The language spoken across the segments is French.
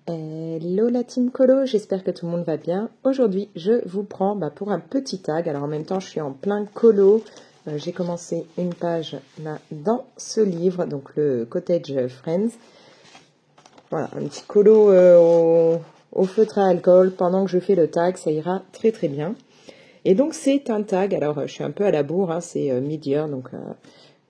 Hello la team colo, j'espère que tout le monde va bien. Aujourd'hui, je vous prends pour un petit tag. Alors en même temps, je suis en plein colo. J'ai commencé une page là dans ce livre, donc le Cottage Friends. Voilà, un petit colo au feutre à alcool pendant que je fais le tag, ça ira très très bien. Et donc c'est un tag, alors je suis un peu à la bourre, hein, c'est mid-year, donc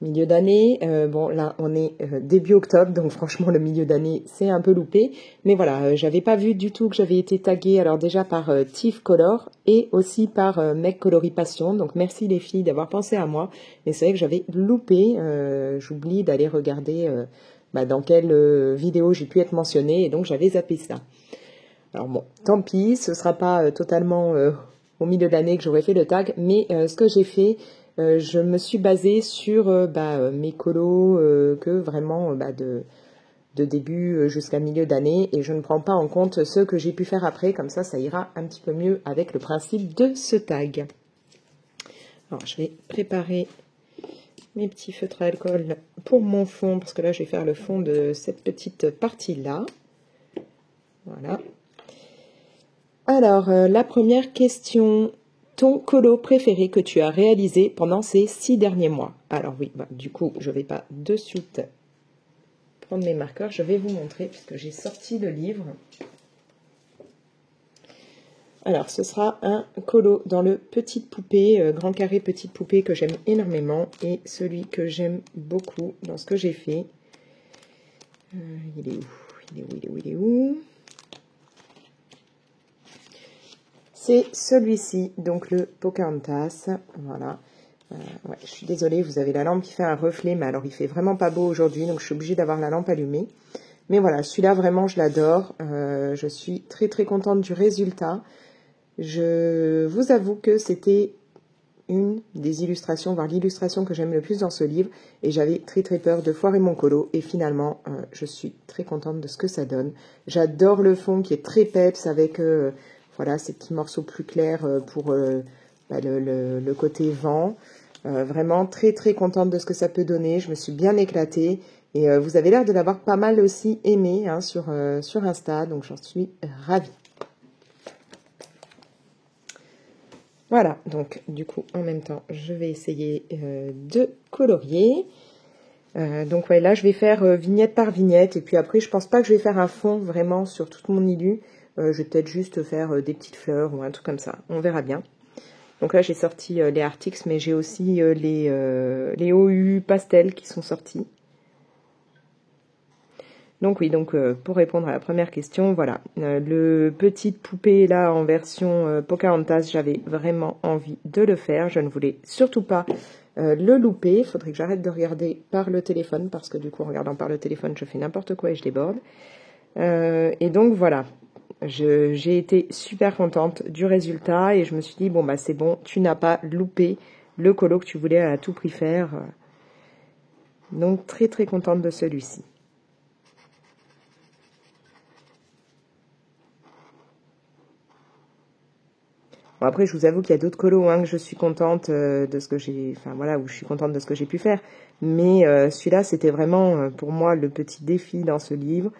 milieu d'année. Bon là on est début octobre, donc franchement le milieu d'année c'est un peu loupé. Mais voilà, j'avais pas vu du tout que j'avais été taguée, alors déjà par Tiff Color et aussi par Meg Coloripassion. Donc merci les filles d'avoir pensé à moi. Mais c'est vrai que j'avais loupé, j'oublie d'aller regarder dans quelle vidéo j'ai pu être mentionnée et donc j'avais zappé ça. Alors bon, tant pis, ce sera pas totalement au milieu de l'année que j'aurais fait le tag, mais ce que j'ai fait, je me suis basée sur mes colos que vraiment de début jusqu'à milieu d'année, et je ne prends pas en compte ceux que j'ai pu faire après, comme ça ira un petit peu mieux avec le principe de ce tag. Alors je vais préparer mes petits feutres à alcool pour mon fond, parce que là je vais faire le fond de cette petite partie-là. Voilà. Alors, la première question, ton colo préféré que tu as réalisé pendant ces 6 derniers mois? Alors oui, du coup, je ne vais pas de suite prendre mes marqueurs, je vais vous montrer puisque j'ai sorti le livre. Alors, ce sera un colo dans le Petite Poupée, grand carré Petite Poupée que j'aime énormément et celui que j'aime beaucoup dans ce que j'ai fait. Il est où? Il est où? C'est celui-ci, donc le Pocahontas, voilà. Ouais, je suis désolée, vous avez la lampe qui fait un reflet, mais alors il fait vraiment pas beau aujourd'hui, donc je suis obligée d'avoir la lampe allumée. Mais voilà, celui-là vraiment je l'adore, je suis très très contente du résultat. Je vous avoue que c'était une des illustrations, voire l'illustration que j'aime le plus dans ce livre, et j'avais très très peur de foirer mon colo, et finalement je suis très contente de ce que ça donne. J'adore le fond qui est très peps avec... voilà, ces petits morceaux plus clairs pour le côté vent. Vraiment très très contente de ce que ça peut donner. Je me suis bien éclatée. Et vous avez l'air de l'avoir pas mal aussi aimé hein, sur Insta. Donc j'en suis ravie. Voilà, donc du coup en même temps je vais essayer de colorier. Donc ouais, là je vais faire vignette par vignette. Et puis après je pense pas que je vais faire un fond vraiment sur toute mon illu. Je vais peut-être juste faire des petites fleurs ou un truc comme ça. On verra bien. Donc là, j'ai sorti les Arctics, mais j'ai aussi les OU pastels qui sont sortis. Donc oui, pour répondre à la première question, voilà. Le Petite Poupée, là, en version Pocahontas, j'avais vraiment envie de le faire. Je ne voulais surtout pas le louper. Il faudrait que j'arrête de regarder par le téléphone, parce que du coup, en regardant par le téléphone, je fais n'importe quoi et je déborde. Et donc, voilà. J'ai été super contente du résultat et je me suis dit, bon, c'est bon, tu n'as pas loupé le colo que tu voulais à tout prix faire. Donc, très, très contente de celui-ci. Bon, après, je vous avoue qu'il y a d'autres colos que je suis contente de ce que j'ai... Enfin, voilà, où je suis contente de ce que j'ai pu faire. Mais celui-là, c'était vraiment, pour moi, le petit défi dans ce livre.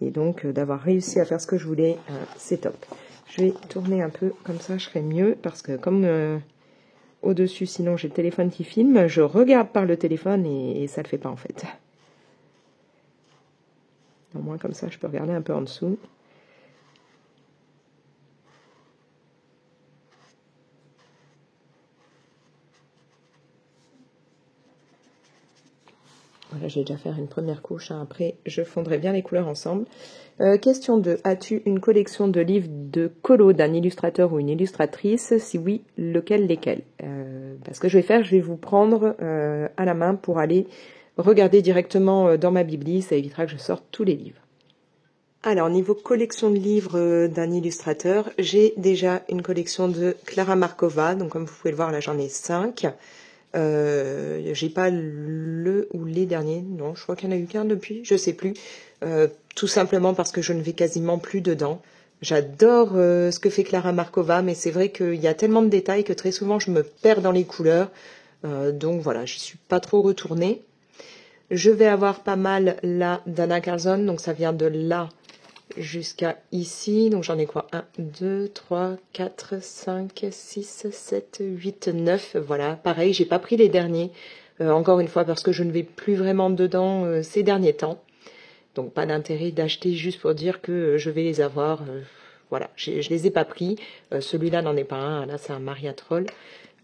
Et donc, d'avoir réussi à faire ce que je voulais, c'est top. Je vais tourner un peu, comme ça, je serai mieux. Parce que comme au-dessus, sinon, j'ai le téléphone qui filme, je regarde par le téléphone et ça ne le fait pas, en fait. Au moins, comme ça, je peux regarder un peu en dessous. Voilà, je vais déjà faire une première couche. Hein. Après, je fondrai bien les couleurs ensemble. Question 2. As-tu une collection de livres de colo d'un illustrateur ou une illustratrice? Si oui, lesquels? Ce que je vais faire, je vais vous prendre à la main pour aller regarder directement dans ma bibli. Ça évitera que je sorte tous les livres. Alors, niveau collection de livres d'un illustrateur, j'ai déjà une collection de Clara Markova. Donc, comme vous pouvez le voir, là, j'en ai 5. J'ai pas le ou les derniers, non, je crois qu'il y en a eu qu'un depuis, je sais plus, tout simplement parce que je ne vais quasiment plus dedans. J'adore ce que fait Clara Markova, mais c'est vrai qu'il y a tellement de détails que très souvent je me perds dans les couleurs, donc voilà, j'y suis pas trop retournée. Je vais avoir pas mal là d'Anna Carlson, donc ça vient de là jusqu'à ici. Donc j'en ai quoi? 1, 2, 3, 4, 5, 6, 7, 8, 9. Voilà, pareil, j'ai pas pris les derniers. Encore une fois, parce que je ne vais plus vraiment dedans ces derniers temps. Donc pas d'intérêt d'acheter juste pour dire que je vais les avoir. Voilà, je les ai pas pris. Celui-là n'en est pas un. Là, c'est un Maria Troll.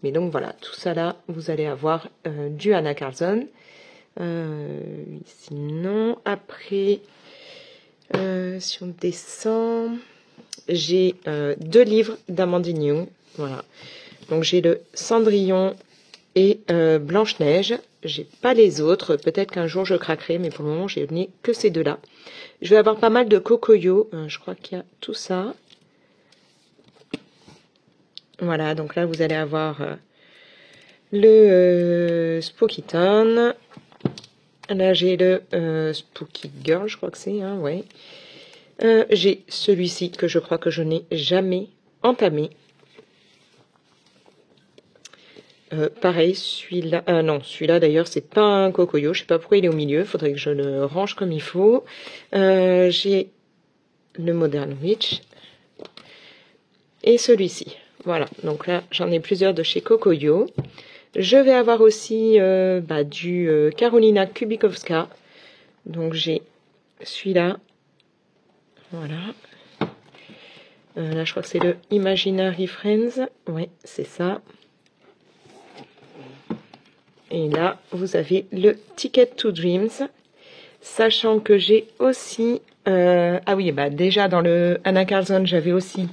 Mais donc voilà, tout ça là, vous allez avoir du Anna Carlson. Sinon, après, si on descend, j'ai 2 livres d'Amandine Young. Voilà. Donc j'ai le Cendrillon et Blanche-Neige. J'ai pas les autres. Peut-être qu'un jour je craquerai, mais pour le moment, j'ai n'ai que ces 2-là. Je vais avoir pas mal de Cocoyo. Je crois qu'il y a tout ça. Voilà, donc là, vous allez avoir le Spooky Town. Là, j'ai le Spooky Girl, je crois que c'est, hein, ouais. J'ai celui-ci que je crois que je n'ai jamais entamé. Pareil, celui-là, non, celui-là d'ailleurs, c'est pas un Cocoyo, je sais pas pourquoi il est au milieu, faudrait que je le range comme il faut. J'ai le Modern Witch et celui-ci. Voilà, donc là, j'en ai plusieurs de chez Cocoyo. Je vais avoir aussi du Karolina Kubikowska. Donc j'ai celui-là. Voilà. Là, je crois que c'est le Imaginary Friends. Oui, c'est ça. Et là, vous avez le Ticket to Dreams. Sachant que j'ai aussi... ah oui, déjà dans le Anna Carlson, j'avais aussi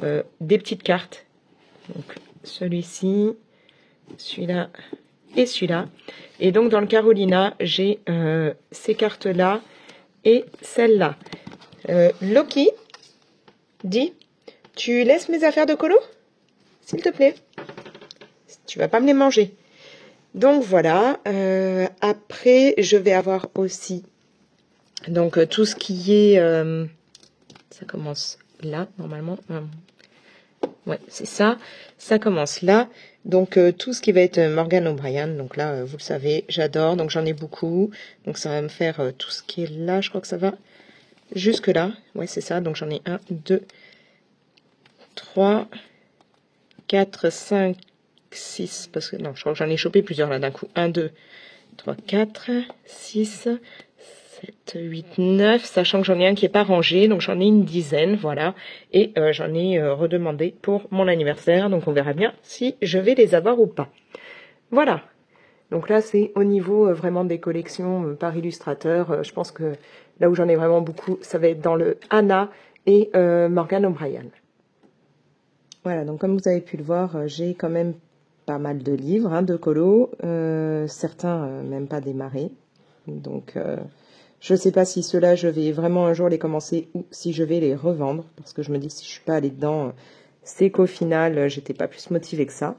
des petites cartes. Donc celui-ci, celui-là et celui-là. Et donc dans le Carolina, j'ai ces cartes-là et celle-là. Loki, dis, tu laisses mes affaires de colo? S'il te plaît. Tu vas pas me les manger. Donc voilà. Après, je vais avoir aussi donc tout ce qui est... ça commence là, normalement. Ouais, c'est ça. Ça commence là. Donc tout ce qui va être Morgan O'Brien. Donc là, vous le savez, j'adore. Donc j'en ai beaucoup. Donc ça va me faire tout ce qui est là. Je crois que ça va jusque là. Ouais, c'est ça. Donc j'en ai 1, 2, 3, 4, 5, 6. Parce que non, je crois que j'en ai chopé plusieurs là d'un coup. 1, 2, 3, 4, 6, 7, 8, 9, sachant que j'en ai un qui n'est pas rangé, donc j'en ai une dizaine, voilà, et j'en ai redemandé pour mon anniversaire, donc on verra bien si je vais les avoir ou pas. Voilà, donc là c'est au niveau vraiment des collections par illustrateur, je pense que là où j'en ai vraiment beaucoup, ça va être dans le Anna et Morgan O'Brien. Voilà, donc comme vous avez pu le voir, j'ai quand même pas mal de livres, hein, de colo, certains même pas démarrés, donc... je ne sais pas si ceux-là, je vais vraiment un jour les commencer ou si je vais les revendre. Parce que je me dis, si je suis pas allée dedans, c'est qu'au final, j'étais pas plus motivée que ça.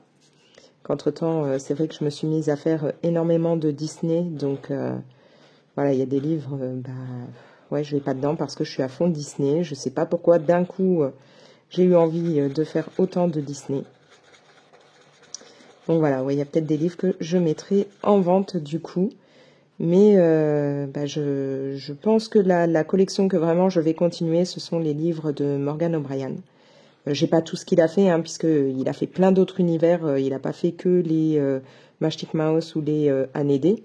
Qu'entre-temps, c'est vrai que je me suis mise à faire énormément de Disney. Donc, voilà, il y a des livres, ouais, je vais pas dedans parce que je suis à fond de Disney. Je sais pas pourquoi, d'un coup, j'ai eu envie de faire autant de Disney. Donc voilà, ouais, il y a peut-être des livres que je mettrai en vente du coup. Mais je pense que la collection que vraiment je vais continuer, ce sont les livres de Morgan O'Brien. J'ai pas tout ce qu'il a fait, hein, puisqu'il a fait plein d'autres univers. Il n'a pas fait que les Magic Mouse ou les Annedé.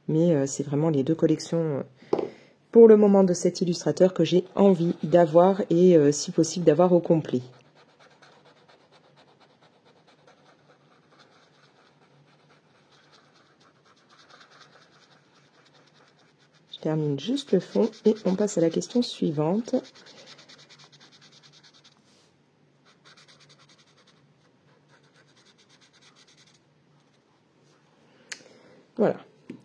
Mais c'est vraiment les 2 collections pour le moment de cet illustrateur que j'ai envie d'avoir et si possible d'avoir au complet. Je termine juste le fond et on passe à la question suivante. Voilà,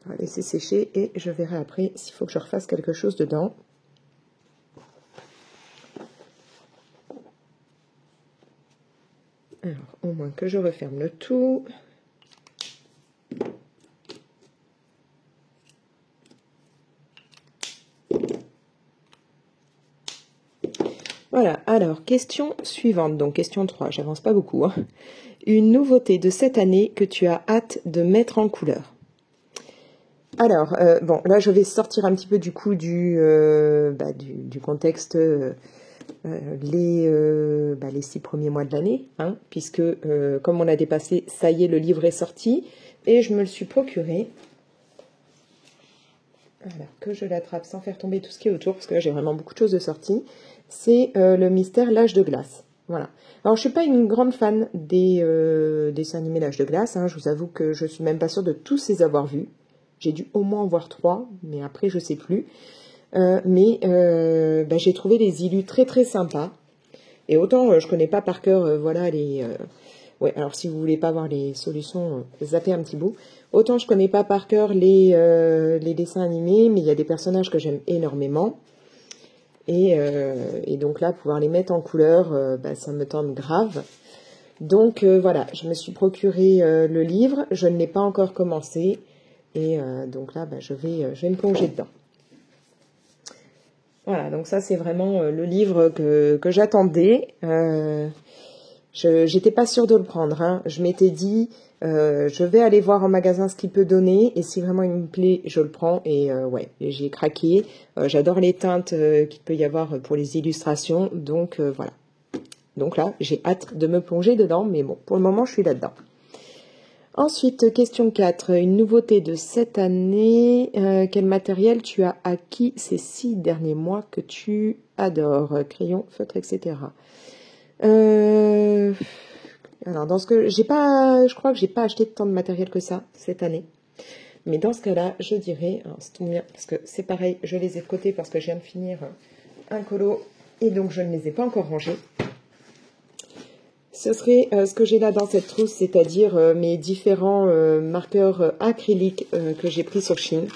on va laisser sécher et je verrai après s'il faut que je refasse quelque chose dedans. Alors, au moins que je referme le tout. Voilà, alors, question suivante, donc question 3, j'avance pas beaucoup. Hein. Une nouveauté de cette année que tu as hâte de mettre en couleur. Alors, bon, là, je vais sortir un petit peu du coup du contexte les 6 premiers mois de l'année, hein, puisque comme on a dépassé, ça y est, le livre est sorti, et je me le suis procuré. Alors, que je l'attrape sans faire tomber tout ce qui est autour, parce que là, j'ai vraiment beaucoup de choses de sortie. C'est le mystère L'Âge de glace. Voilà. Alors, je suis pas une grande fan des dessins animés L'Âge de glace, hein. Je vous avoue que je suis même pas sûre de tous les avoir vus. J'ai dû au moins en voir 3, mais après, je sais plus. J'ai trouvé les illus très très sympas. Et autant, je connais pas par cœur, voilà, ouais, alors si vous voulez pas voir les solutions, zappez un petit bout. Autant je connais pas par cœur les dessins animés, mais il y a des personnages que j'aime énormément. Et donc là, pouvoir les mettre en couleur, ça me tente grave. Donc voilà, je me suis procuré le livre, je ne l'ai pas encore commencé. Et donc là, je vais me plonger dedans. Voilà, donc ça c'est vraiment le livre que j'attendais. J'étais pas sûre de le prendre, hein. Je m'étais dit, je vais aller voir en magasin ce qu'il peut donner, et si vraiment il me plaît, je le prends. Et ouais, j'ai craqué. J'adore les teintes qu'il peut y avoir pour les illustrations, donc voilà. Donc là, j'ai hâte de me plonger dedans, mais bon, pour le moment, je suis là-dedans. Ensuite, question 4, une nouveauté de cette année. Quel matériel tu as acquis ces 6 derniers mois que tu adores? Crayon, feutre, etc. Alors, dans ce que j'ai pas, je crois que j'ai pas acheté tant de matériel que ça cette année. Mais dans ce cas-là, je dirais, alors c'est tout bien, parce que c'est pareil, je les ai de côté parce que je viens de finir un colo et donc je ne les ai pas encore rangés. Ce serait ce que j'ai là dans cette trousse, c'est-à-dire mes différents marqueurs acryliques que j'ai pris sur Shein.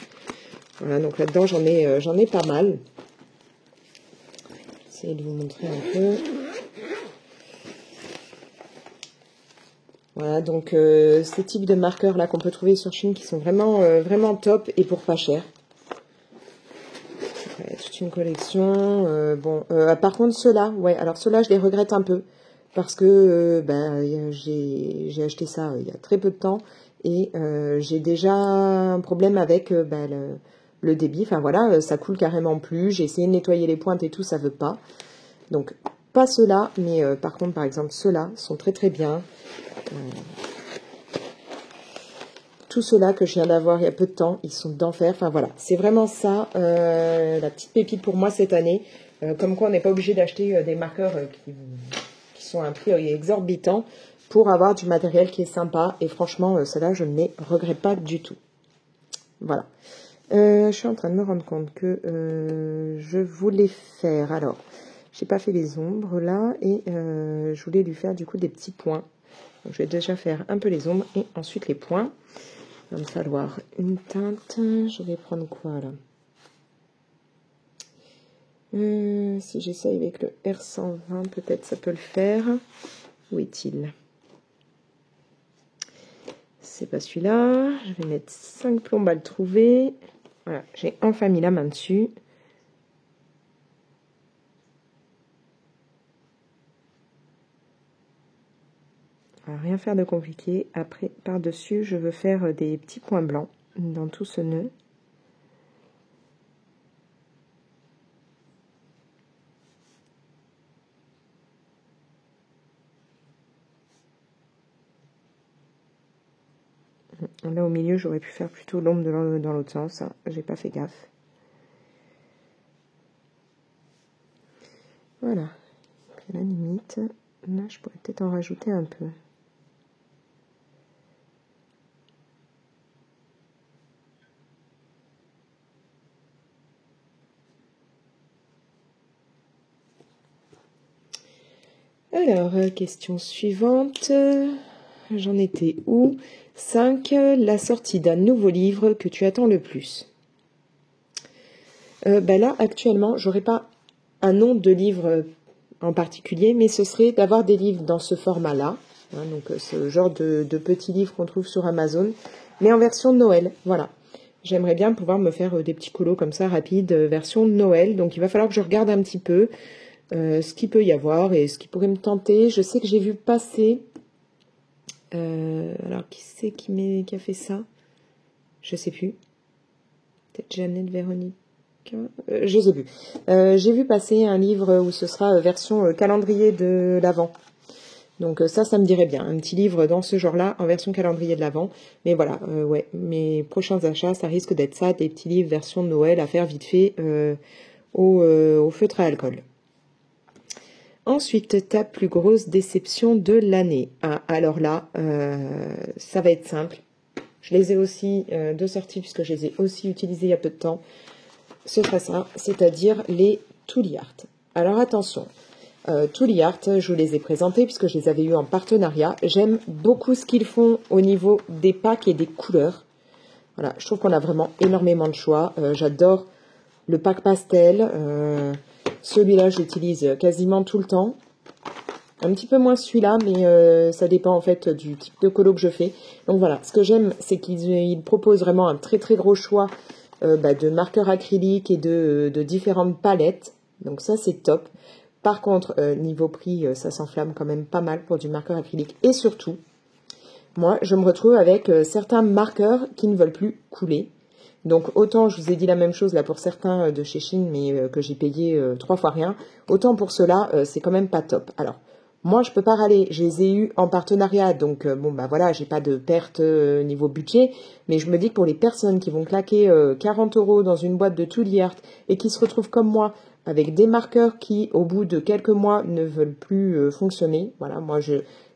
Voilà, donc là-dedans, j'en ai pas mal. Je vais essayer de vous montrer un peu. Voilà, donc ces types de marqueurs là qu'on peut trouver sur Shein qui sont vraiment, vraiment top et pour pas cher. Ouais, toute une collection. Par contre, ceux-là, ouais, alors ceux-là, je les regrette un peu. Parce que j'ai acheté ça il y a très peu de temps et j'ai déjà un problème avec le débit. Enfin voilà, ça coule carrément plus. J'ai essayé de nettoyer les pointes et tout, ça veut pas. Donc pas ceux-là, mais par contre par exemple ceux-là sont très très bien. Tous ceux-là que je viens d'avoir il y a peu de temps, ils sont d'enfer. Enfin voilà, c'est vraiment ça, la petite pépite pour moi cette année. Comme quoi on n'est pas obligé d'acheter des marqueurs qui sont à un prix exorbitant pour avoir du matériel qui est sympa. Et franchement, cela, je ne les regrette pas du tout. Voilà. Je suis en train de me rendre compte que je voulais faire... Alors, j'ai pas fait les ombres là et je voulais lui faire du coup des petits points. Donc, je vais déjà faire un peu les ombres et ensuite les points. Il va me falloir une teinte. Je vais prendre quoi là? Si j'essaye avec le R120, peut-être ça peut le faire. Où est-il? C'est pas celui-là. Je vais mettre 5 plombes à le trouver. Voilà, j'ai enfin mis la main dessus. Alors, rien faire de compliqué. Après, par-dessus, je veux faire des petits points blancs dans tout ce nœud. Là, au milieu, j'aurais pu faire plutôt l'ombre dans l'autre sens. J'ai pas fait gaffe. Voilà. Puis à la limite, là, je pourrais peut-être en rajouter un peu. Alors, question suivante. J'en étais où? 5. La sortie d'un nouveau livre que tu attends le plus. Là, actuellement, j'aurais pas un nom de livre en particulier, mais ce serait d'avoir des livres dans ce format-là. Hein, donc, ce genre de petits livres qu'on trouve sur Amazon, mais en version Noël. Voilà. J'aimerais bien pouvoir me faire des petits colos comme ça, rapides, version Noël. Donc, il va falloir que je regarde un petit peu ce qu'il peut y avoir et ce qui pourrait me tenter. Je sais que j'ai vu passer... alors, qui c'est qui a fait ça? Je sais plus. peut-être Jeannette Véronique. Je sais plus. J'ai vu passer un livre où ce sera version calendrier de l'Avent. Donc ça me dirait bien. Un petit livre dans ce genre-là, en version calendrier de l'Avent. Mais voilà, ouais, mes prochains achats, ça risque d'être ça, des petits livres version de Noël à faire vite fait au feutre à alcool. Ensuite, ta plus grosse déception de l'année. Ah, alors là, ça va être simple. Je les ai aussi de sortie puisque je les ai aussi utilisés il y a peu de temps. Ce sera ça, c'est-à-dire les Tooly Art. Alors attention, Tooly Art, je vous les ai présentés puisque je les avais eus en partenariat. J'aime beaucoup ce qu'ils font au niveau des packs et des couleurs. Voilà, je trouve qu'on a vraiment énormément de choix. J'adore le pack pastel. Celui-là, je l'utilise quasiment tout le temps. Un petit peu moins celui-là, mais ça dépend en fait du type de colo que je fais. Donc voilà, ce que j'aime, c'est qu'ils proposent vraiment un très très gros choix de marqueurs acryliques et de différentes palettes. Donc ça, c'est top. Par contre, niveau prix, ça s'enflamme quand même pas mal pour du marqueur acrylique. Et surtout, moi, je me retrouve avec certains marqueurs qui ne veulent plus couler. Donc autant, je vous ai dit la même chose là pour certains de chez Chine, mais que j'ai payé 3 fois rien. Autant pour ceux-là, c'est quand même pas top. Alors, moi, je peux pas râler. Je les ai eus en partenariat, donc bon, bah voilà, j'ai pas de perte niveau budget. Mais je me dis que pour les personnes qui vont claquer 40 € dans une boîte de Tooly Art et qui se retrouvent comme moi avec des marqueurs qui, au bout de quelques mois, ne veulent plus fonctionner. Voilà, moi,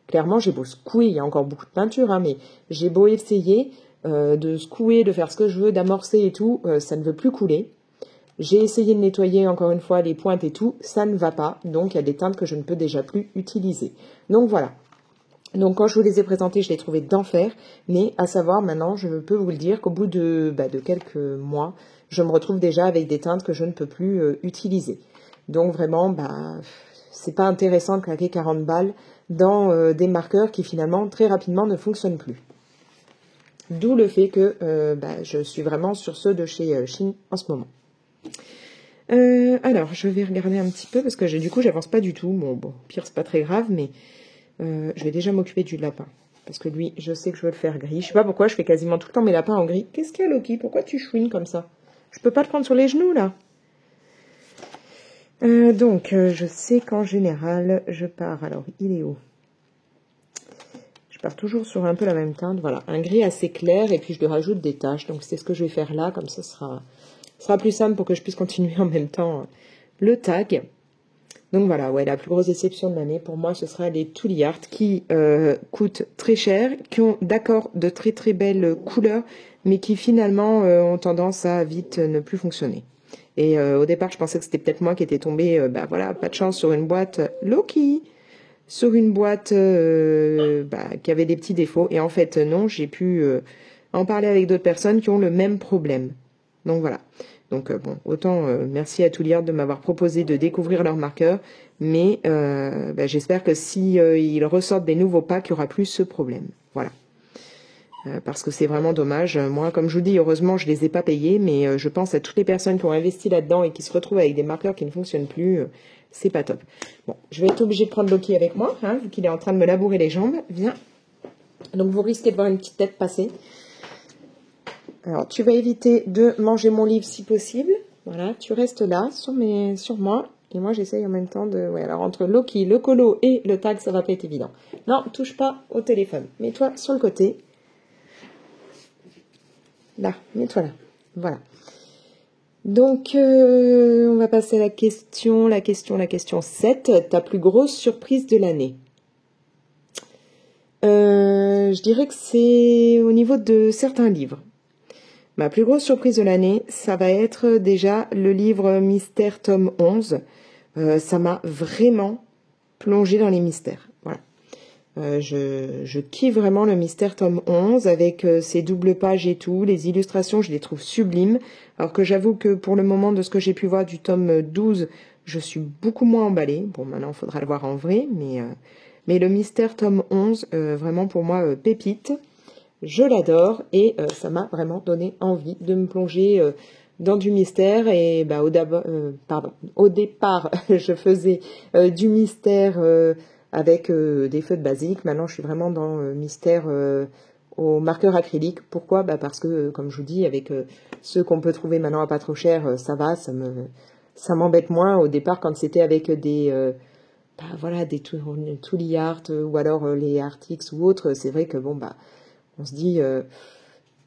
clairement, j'ai beau secouer, il y a encore beaucoup de peinture, hein, mais j'ai beau essayer de secouer, de faire ce que je veux, d'amorcer et tout, ça ne veut plus couler. J'ai essayé de nettoyer encore une fois les pointes et tout, ça ne va pas, donc il y a des teintes que je ne peux déjà plus utiliser. Donc voilà. Donc quand je vous les ai présentés, je les trouvais d'enfer, mais à savoir maintenant, je peux vous le dire qu'au bout de quelques mois, je me retrouve déjà avec des teintes que je ne peux plus utiliser. Donc vraiment, c'est pas intéressant de claquer 40 balles dans des marqueurs qui finalement très rapidement ne fonctionnent plus. D'où le fait que je suis vraiment sur ceux de chez Chine en ce moment. Alors, je vais regarder un petit peu parce que du coup, j'avance pas du tout. Bon, pire, c'est pas très grave, mais je vais déjà m'occuper du lapin. Parce que lui, je sais que je veux le faire gris. Je sais pas pourquoi, je fais quasiment tout le temps mes lapins en gris. Qu'est-ce qu'il y a, Loki? Pourquoi tu chouines comme ça? Je peux pas le prendre sur les genoux, là. Donc, je sais qu'en général, je pars. Alors, il est où? Je pars toujours sur un peu la même teinte. Voilà, un gris assez clair et puis je lui rajoute des taches. Donc, c'est ce que je vais faire là. Comme ça sera plus simple pour que je puisse continuer en même temps le tag. Donc voilà, ouais, la plus grosse déception de l'année, pour moi, ce sera les Tooly Art qui coûtent très cher, qui ont d'accord de très très belles couleurs, mais qui finalement ont tendance à vite ne plus fonctionner. Et au départ, je pensais que c'était peut-être moi qui étais tombée, voilà, pas de chance, sur une boîte Loki, sur une boîte qui avait des petits défauts. Et en fait, non, j'ai pu en parler avec d'autres personnes qui ont le même problème. Donc voilà. Donc bon, autant merci à Tooly Art de m'avoir proposé de découvrir leurs marqueurs, mais j'espère que si ils ressortent des nouveaux packs, il n'y aura plus ce problème. Voilà. Parce que c'est vraiment dommage. Moi, comme je vous dis, heureusement, je les ai pas payés, mais je pense à toutes les personnes qui ont investi là-dedans et qui se retrouvent avec des marqueurs qui ne fonctionnent plus. C'est pas top. Bon, je vais être obligée de prendre Loki avec moi, hein, vu qu'il est en train de me labourer les jambes. Viens. Donc vous risquez de voir une petite tête passer. Alors, tu vas éviter de manger mon livre si possible. Voilà, tu restes là sur moi. Et moi, j'essaye en même temps de... Ouais, alors entre Loki, le colo et le tag, ça va pas être évident. Non, touche pas au téléphone. Mets-toi sur le côté. Là, mets-toi là. Voilà. Donc, on va passer à la question 7. Ta plus grosse surprise de l'année. Je dirais que c'est au niveau de certains livres. Ma plus grosse surprise de l'année, ça va être déjà le livre Mystère tome 11. Ça m'a vraiment plongé dans les mystères. Voilà. Je kiffe vraiment le Mystère tome 11 avec ses doubles pages et tout. Les illustrations, je les trouve sublimes. Alors que j'avoue que pour le moment, de ce que j'ai pu voir du tome 12, je suis beaucoup moins emballée. Bon, maintenant, il faudra le voir en vrai. Mais le Mystère tome 11, vraiment pour moi, pépite. Je l'adore et ça m'a vraiment donné envie de me plonger dans du mystère. Et au départ, je faisais du mystère avec des feux de basique. Maintenant, je suis vraiment dans mystère au marqueur acrylique. Pourquoi? Parce que, comme je vous dis, avec ceux qu'on peut trouver maintenant à pas trop cher, ça va, ça m'embête moins. Au départ, quand c'était avec des voilà, des Tooly Art ou alors les Artix ou autres, c'est vrai que bon on se dit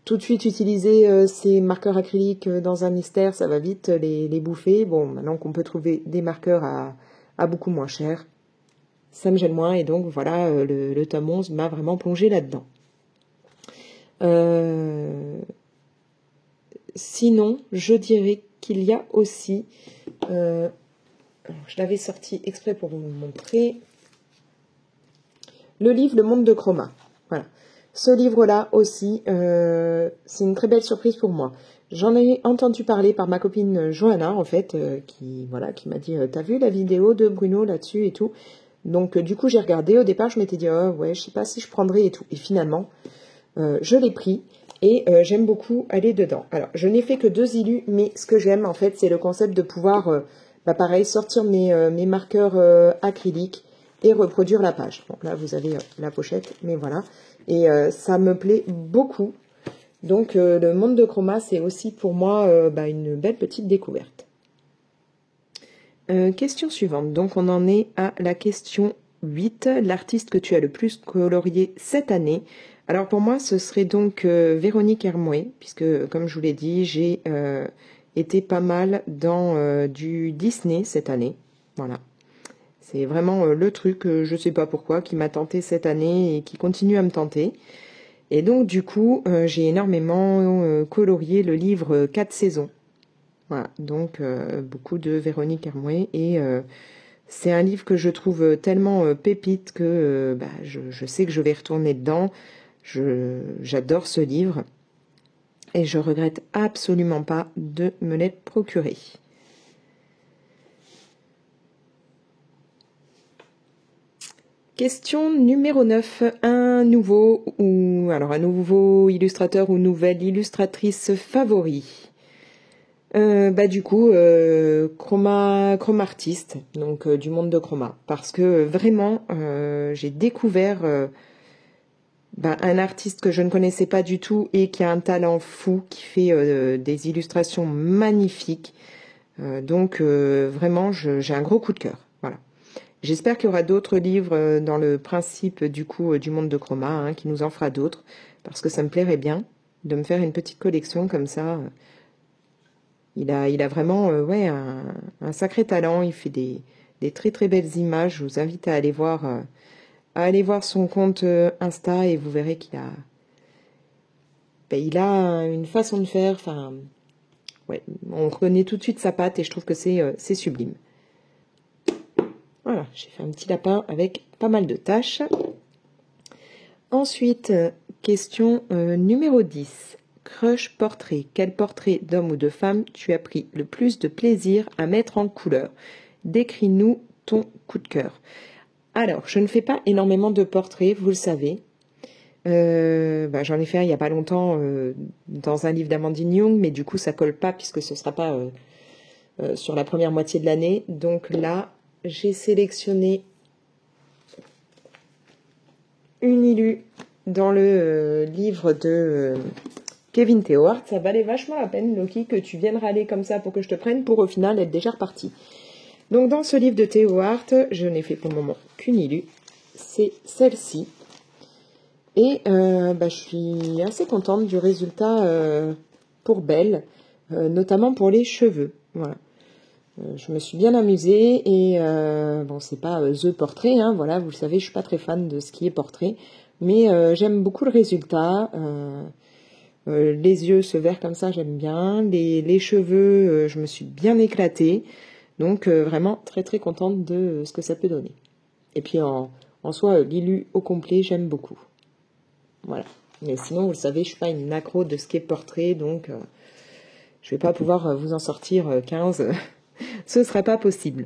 tout de suite utiliser ces marqueurs acryliques dans un mystère, ça va vite les bouffer. Bon, maintenant qu'on peut trouver des marqueurs à beaucoup moins cher, ça me gêne moins et donc voilà, le tome 11 m'a vraiment plongé là-dedans. Sinon, je dirais qu'il y a aussi je l'avais sorti exprès pour vous le montrer. Le livre Le Monde de Chroma. Voilà. Ce livre-là aussi, c'est une très belle surprise pour moi. J'en ai entendu parler par ma copine Johanna, en fait, qui m'a dit « T'as vu la vidéo de Bruno là-dessus et tout ?» Donc, du coup, j'ai regardé. Au départ, je m'étais dit « Oh, ouais, je sais pas si je prendrai et tout. » Et finalement, je l'ai pris et j'aime beaucoup aller dedans. Alors, je n'ai fait que 2 illus, mais ce que j'aime, en fait, c'est le concept de pouvoir... pareil, sortir mes marqueurs acryliques et reproduire la page. Bon, là, vous avez la pochette, mais voilà. Et ça me plaît beaucoup. Donc, le Monde de Chroma, c'est aussi pour moi une belle petite découverte. Question suivante. Donc, on en est à la question 8. L'artiste que tu as le plus colorié cette année. Alors, pour moi, ce serait donc Véronique Hermouet, puisque, comme je vous l'ai dit, j'ai... était pas mal dans du Disney cette année. Voilà. C'est vraiment le truc, je sais pas pourquoi, qui m'a tenté cette année et qui continue à me tenter. Et donc, du coup, j'ai énormément colorié le livre 4 saisons. Voilà. Donc, beaucoup de Véronique Hermouet. Et c'est un livre que je trouve tellement pépite que je sais que je vais retourner dedans. J'adore ce livre. Et je regrette absolument pas de me l'être procuré. Question numéro 9. Un nouveau illustrateur ou nouvelle illustratrice favori. Du coup, Chroma Artist, donc du monde de Chroma. Parce que vraiment, j'ai découvert... un artiste que je ne connaissais pas du tout et qui a un talent fou, qui fait des illustrations magnifiques. Donc vraiment, j'ai un gros coup de cœur. Voilà. J'espère qu'il y aura d'autres livres dans le principe du coup du monde de Chroma, qui nous en fera d'autres, parce que ça me plairait bien de me faire une petite collection comme ça. Il a vraiment un sacré talent. Il fait des très très belles images. Je vous invite à aller voir son compte Insta et vous verrez qu'il a... il a une façon de faire, on reconnaît tout de suite sa patte et je trouve que c'est sublime. Voilà, j'ai fait un petit lapin avec pas mal de tâches. Ensuite, question numéro 10. Crush portrait. Quel portrait d'homme ou de femme tu as pris le plus de plaisir à mettre en couleur? Décris-nous ton coup de cœur. Alors, je ne fais pas énormément de portraits, vous le savez. J'en ai fait un il n'y a pas longtemps dans un livre d'Amandine Young, mais du coup, ça colle pas puisque ce ne sera pas sur la première moitié de l'année. Donc là, j'ai sélectionné une illue dans le livre de Kevin Théohart. Ça valait vachement la peine, Loki, que tu viennes râler comme ça pour que je te prenne, pour au final être déjà reparti. Donc dans ce livre de Théohart, je n'ai fait pour le moment qu'une illue, c'est celle-ci. Et je suis assez contente du résultat pour Belle, notamment pour les cheveux. Voilà. Je me suis bien amusée et c'est pas the portrait, voilà, vous le savez, je suis pas très fan de ce qui est portrait, mais j'aime beaucoup le résultat. Les yeux, ce vert comme ça, j'aime bien. Les cheveux, je me suis bien éclatée. Donc vraiment très très contente de ce que ça peut donner. Et puis en soi, l'illu au complet, j'aime beaucoup. Voilà. Mais sinon, vous le savez, je suis pas une accro de ce qui est portrait, donc je vais pas pouvoir vous en sortir 15. Ce serait pas possible.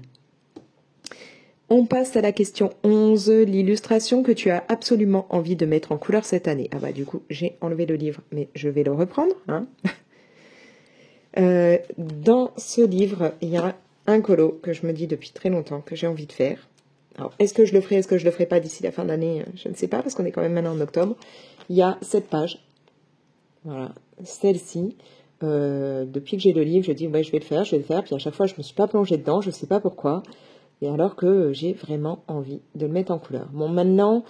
On passe à la question 11. L'illustration que tu as absolument envie de mettre en couleur cette année. Ah du coup, j'ai enlevé le livre, mais je vais le reprendre. Dans ce livre, il y a un colo que je me dis depuis très longtemps que j'ai envie de faire. Alors, est-ce que je le ferai, est-ce que je le ferai pas d'ici la fin d'année? Je ne sais pas, parce qu'on est quand même maintenant en octobre. Il y a cette page. Voilà, celle-ci. Depuis que j'ai le livre, je dis, ouais, je vais le faire. Puis à chaque fois, je me suis pas plongée dedans, je sais pas pourquoi. Et alors que j'ai vraiment envie de le mettre en couleur. Bon, maintenant,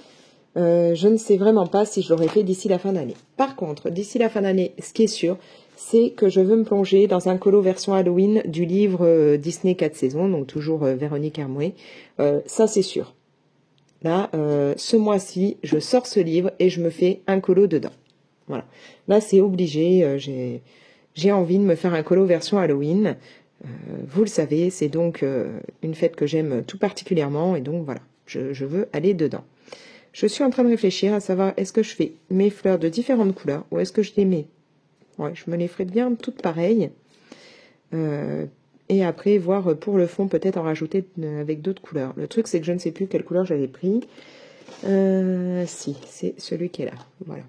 je ne sais vraiment pas si je l'aurais fait d'ici la fin d'année. Par contre, d'ici la fin d'année, ce qui est sûr, c'est que je veux me plonger dans un colo version Halloween du livre Disney 4 saisons, donc toujours Véronique Hermouet. Ça, c'est sûr. Là, ce mois-ci, je sors ce livre et je me fais un colo dedans. Voilà. Là, c'est obligé. J'ai envie de me faire un colo version Halloween. Vous le savez, c'est donc une fête que j'aime tout particulièrement. Et donc, voilà, je veux aller dedans. Je suis en train de réfléchir à savoir, est-ce que je fais mes fleurs de différentes couleurs ou est-ce que je les mets... Ouais, je me les ferai bien toutes pareilles. Et après, voir pour le fond, peut-être en rajouter avec d'autres couleurs. Le truc, c'est que je ne sais plus quelle couleur j'avais pris. Si, c'est celui qui est là. Voilà.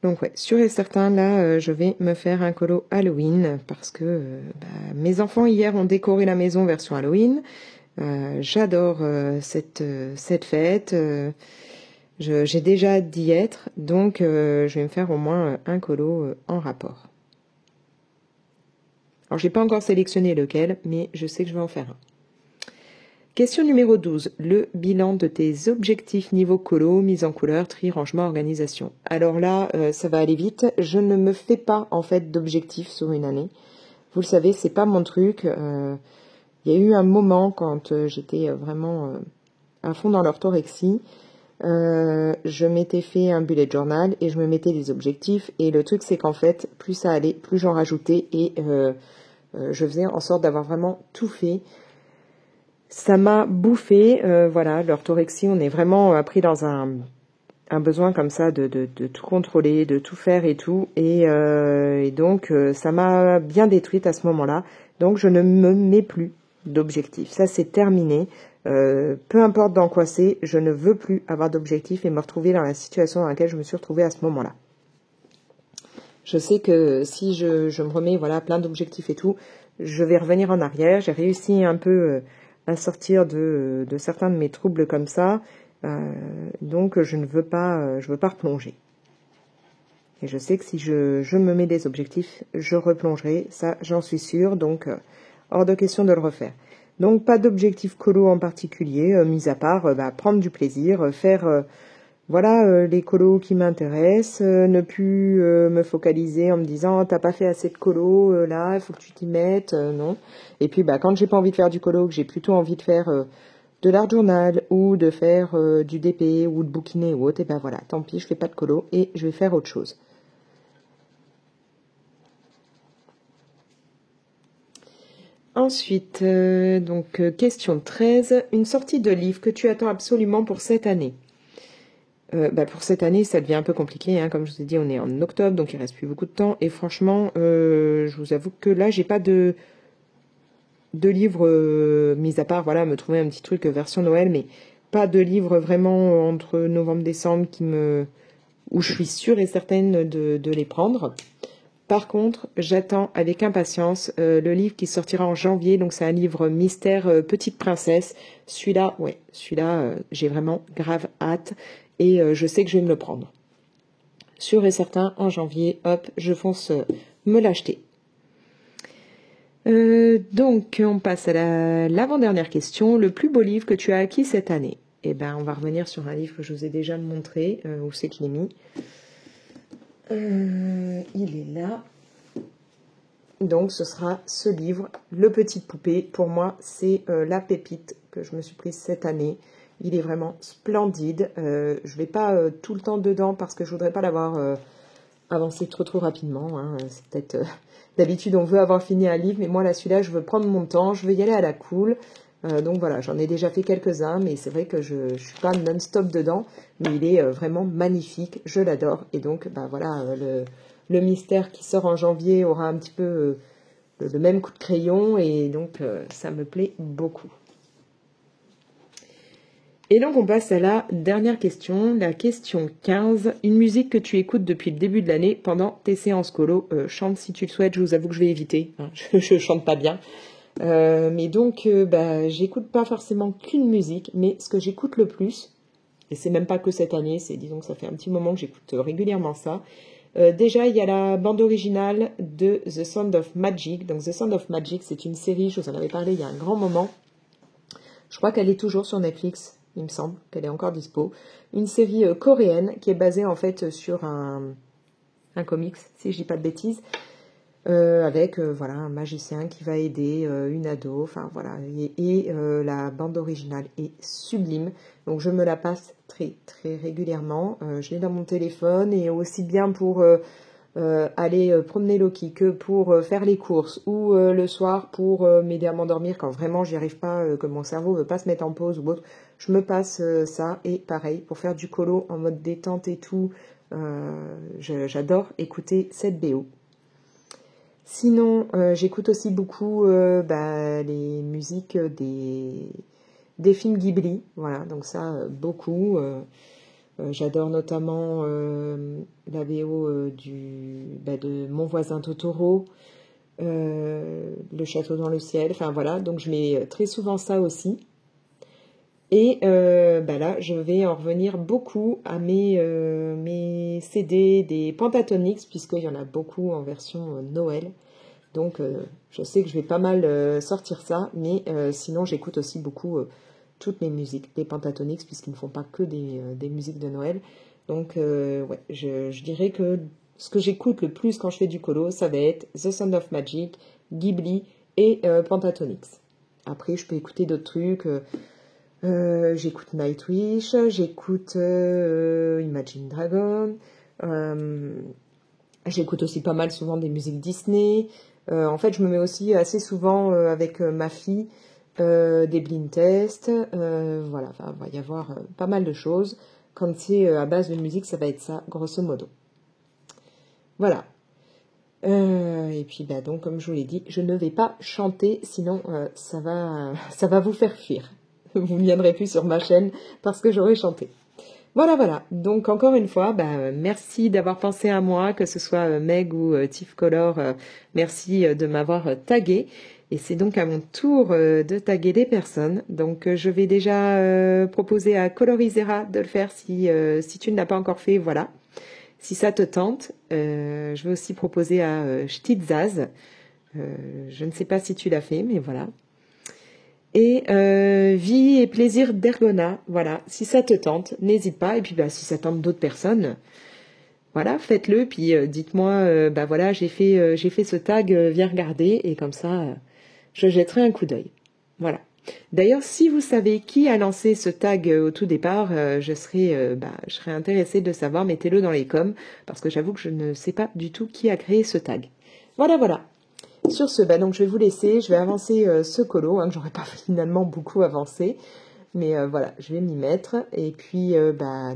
Donc ouais, sûr et certain, là, je vais me faire un colo Halloween parce que mes enfants, hier, ont décoré la maison version Halloween. J'adore cette fête. J'ai déjà hâte d'y être, donc je vais me faire au moins un colo en rapport. Alors, j'ai pas encore sélectionné lequel, mais je sais que je vais en faire un. Question numéro 12. Le bilan de tes objectifs niveau colo, mise en couleur, tri, rangement, organisation. Alors là, ça va aller vite. Je ne me fais pas, en fait, d'objectifs sur une année. Vous le savez, c'est pas mon truc. Il y a eu un moment quand j'étais vraiment à fond dans l'orthorexie. Je m'étais fait un bullet journal et je me mettais des objectifs. Et le truc, c'est qu'en fait, plus ça allait, plus j'en rajoutais et je faisais en sorte d'avoir vraiment tout fait. Ça m'a bouffé, voilà, l'orthorexie, on est vraiment pris dans un besoin comme ça de tout contrôler, de tout faire et tout, et donc ça m'a bien détruite à ce moment-là, donc je ne me mets plus d'objectifs, ça c'est terminé, peu importe dans quoi c'est, je ne veux plus avoir d'objectifs et me retrouver dans la situation dans laquelle je me suis retrouvée à ce moment-là. Je sais que si je me remets voilà plein d'objectifs et tout, je vais revenir en arrière, j'ai réussi un peu... à sortir de certains de mes troubles comme ça, donc je ne veux pas replonger. Et je sais que si je me mets des objectifs, je replongerai, ça j'en suis sûre, donc hors de question de le refaire. Donc pas d'objectif colo en particulier, mis à part prendre du plaisir, faire les colos qui m'intéressent, ne plus me focaliser en me disant t'as pas fait assez de colos là, il faut que tu t'y mettes, non. Et puis quand j'ai pas envie de faire du colo, que j'ai plutôt envie de faire de l'art journal ou de faire du DP ou de bouquiner ou autre, et voilà, tant pis, je fais pas de colo et je vais faire autre chose. Ensuite, question 13, une sortie de livre que tu attends absolument pour cette année. Pour cette année, ça devient un peu compliqué, hein. Comme je vous ai dit, on est en octobre, donc il reste plus beaucoup de temps. Et franchement, je vous avoue que là, j'ai pas de livre, mis à part, me trouver un petit truc version Noël, mais pas de livre vraiment entre novembre-décembre où je suis sûre et certaine de les prendre. Par contre, j'attends avec impatience le livre qui sortira en janvier. Donc c'est un livre mystère Petite Princesse. Celui-là, j'ai vraiment grave hâte. Et je sais que je vais me le prendre. Sûr et certain, en janvier, hop, je fonce me l'acheter. Donc, on passe à l'avant-dernière question. Le plus beau livre que tu as acquis cette année? On va revenir sur un livre que je vous ai déjà montré. Où c'est que je l'ai mis? Il est là. Donc, ce sera ce livre, Le Petite Poupée. Pour moi, c'est la pépite que je me suis prise cette année. Il est vraiment splendide. Je vais pas tout le temps dedans parce que je voudrais pas l'avoir avancé trop rapidement. Hein. C'est peut-être d'habitude on veut avoir fini un livre, mais moi là celui-là je veux prendre mon temps, je veux y aller à la cool. Donc voilà, j'en ai déjà fait quelques-uns, mais c'est vrai que je suis pas non-stop dedans. Mais il est vraiment magnifique, je l'adore. Et donc le mystère qui sort en janvier aura un petit peu le même coup de crayon et donc ça me plaît beaucoup. Et donc on passe à la dernière question, la question 15. Une musique que tu écoutes depuis le début de l'année pendant tes séances colo. Chante si tu le souhaites, je vous avoue que je vais éviter. Hein. Je chante pas bien. Mais donc, j'écoute pas forcément qu'une musique, mais ce que j'écoute le plus, et c'est même pas que cette année, c'est disons que ça fait un petit moment que j'écoute régulièrement ça. Déjà, il y a la bande originale de The Sound of Magic. Donc The Sound of Magic, c'est une série, je vous en avais parlé il y a un grand moment. Je crois qu'elle est toujours sur Netflix, il me semble qu'elle est encore dispo. Une série coréenne qui est basée en fait sur un comics, si je dis pas de bêtises, avec voilà un magicien qui va aider une ado, enfin voilà, et la bande originale est sublime, donc je me la passe très très régulièrement. Je l'ai dans mon téléphone et aussi bien pour aller promener Loki que pour faire les courses ou le soir pour m'aider à m'endormir quand vraiment j'y arrive pas, que mon cerveau veut pas se mettre en pause ou autre, je me passe ça. Et pareil pour faire du colo en mode détente et tout, j'adore écouter cette BO. Sinon, j'écoute aussi beaucoup les musiques des films Ghibli, voilà, donc ça, beaucoup. J'adore notamment la VO de Mon voisin Totoro, Le château dans le ciel, enfin voilà, donc je mets très souvent ça aussi. Et là, je vais en revenir beaucoup à mes CD des Pentatonix, puisqu'il y en a beaucoup en version Noël. Donc, je sais que je vais pas mal sortir ça, mais sinon, j'écoute aussi beaucoup toutes les musiques des Pentatonix, puisqu'ils ne font pas que des musiques de Noël. Donc, ouais, je dirais que ce que j'écoute le plus quand je fais du colo, ça va être The Sound of Magic, Ghibli et Pentatonix. Après, je peux écouter d'autres trucs. J'écoute Nightwish, j'écoute Imagine Dragon, j'écoute aussi pas mal souvent des musiques Disney. En fait, je me mets aussi assez souvent avec ma fille des blind tests. Voilà, enfin, il va y avoir pas mal de choses. Quand c'est à base de musique, ça va être ça, grosso modo. Voilà. Et puis, donc, comme je vous l'ai dit, je ne vais pas chanter, sinon ça va vous faire fuir. Vous ne viendrez plus sur ma chaîne parce que j'aurai chanté. Voilà. Donc, encore une fois, merci d'avoir pensé à moi, que ce soit Meg ou Tifcolor. Merci de m'avoir tagué. Et c'est donc à mon tour de taguer des personnes. Donc, je vais déjà proposer à Colorizera de le faire si tu ne l'as pas encore fait, voilà. Si ça te tente, je vais aussi proposer à Ch'titzaz. Je ne sais pas si tu l'as fait, mais voilà. Et Vie et plaisir d'Ergona, voilà. Si ça te tente, n'hésite pas. Et puis si ça tente d'autres personnes, voilà, faites-le. Puis dites-moi, voilà, j'ai fait ce tag, viens regarder. Et comme ça, je jetterai un coup d'œil. Voilà. D'ailleurs, si vous savez qui a lancé ce tag au tout départ, je serais intéressée de savoir. Mettez-le dans les coms, parce que j'avoue que je ne sais pas du tout qui a créé ce tag. Voilà. Sur ce, donc je vais vous laisser. Je vais avancer ce colo, que j'aurais pas finalement beaucoup avancé. Mais voilà, je vais m'y mettre. Et puis,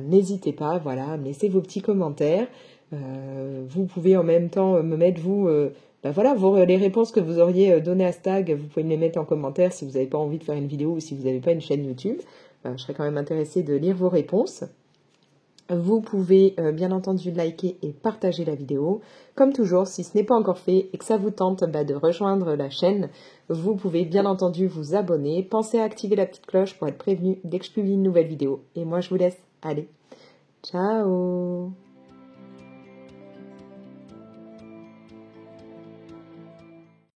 n'hésitez pas, voilà, à me laisser vos petits commentaires. Vous pouvez en même temps me mettre, les réponses que vous auriez données à ce tag, vous pouvez me les mettre en commentaire si vous n'avez pas envie de faire une vidéo ou si vous n'avez pas une chaîne YouTube. Je serais quand même intéressée de lire vos réponses. Vous pouvez bien entendu liker et partager la vidéo. Comme toujours, si ce n'est pas encore fait et que ça vous tente de rejoindre la chaîne, vous pouvez bien entendu vous abonner. Pensez à activer la petite cloche pour être prévenu dès que je publie une nouvelle vidéo. Et moi, je vous laisse. Allez, ciao!